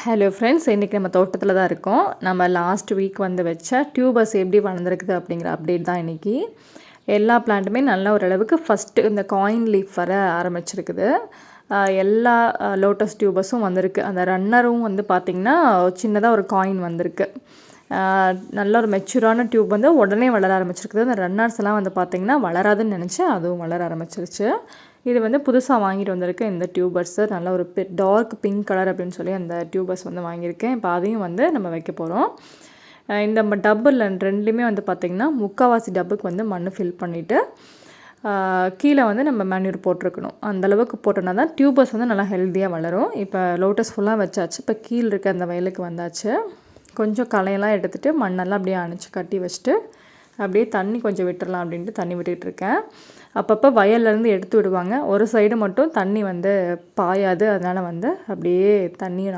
Hello friends, இன்றைக்கி நம்ம தோட்டத்தில் தான் இருக்கோம். நம்ம லாஸ்ட் வீக் வந்து வச்ச டியூபர்ஸ் எப்படி வளர்ந்துருக்குது அப்படிங்கிற அப்டேட் தான் இன்றைக்கி. எல்லா பிளான்ட்டுமே நல்ல ஓரளவுக்கு ஃபஸ்ட்டு இந்த காயின் லீஃப் வர ஆரம்பிச்சிருக்குது. எல்லா லோட்டஸ் டியூபர்ஸும் வந்திருக்கு. அந்த ரன்னரும் வந்து பார்த்திங்கன்னா சின்னதாக ஒரு காயின் வந்திருக்கு. நல்ல ஒரு மெச்சூரான டியூப் வந்து உடனே வளர ஆரம்பிச்சிருக்குது. அந்த ரன்னர்ஸ் எல்லாம் வந்து பார்த்திங்கன்னா வளராதுன்னு நினச்சேன், அதுவும் வளர ஆரம்பிச்சிருச்சு. இது வந்து புதுசாக வாங்கிட்டு வந்திருக்கு இந்த டியூபர்ஸு. நல்ல ஒரு டார்க் பிங்க் கலர் அப்படின்னு சொல்லி அந்த டியூபர்ஸ் வந்து வாங்கியிருக்கேன். இப்போ அதையும் வந்து நம்ம வைக்க போகிறோம். இந்த டப்பில் ரெண்டுலேயுமே வந்து பார்த்திங்கன்னா முக்கால்வாசி டப்புக்கு வந்து மண் ஃபில் பண்ணிவிட்டு கீழே வந்து நம்ம மேன்யூர் போட்டிருக்கணும். அந்தளவுக்கு போட்டோன்னா தான் டியூபர்ஸ் வந்து நல்லா ஹெல்த்தியாக வளரும். இப்போ லோட்டஸ் ஃபுல்லாக வச்சாச்சு. இப்போ கீழே இருக்க அந்த வயலுக்கு வந்தாச்சு. கொஞ்சம் களையெல்லாம் எடுத்துகிட்டு மண்ணெல்லாம் அப்படியே அணைச்சி கட்டி வச்சுட்டு அப்படியே தண்ணி கொஞ்சம் விட்டுடலாம் அப்படின்ட்டு தண்ணி விட்டுட்டுருக்கேன். அப்பப்போ வயல்லேருந்து எடுத்து விடுவாங்க. ஒரு சைடு மட்டும் தண்ணி வந்து பாயாது. அதனால் வந்து அப்படியே தண்ணியை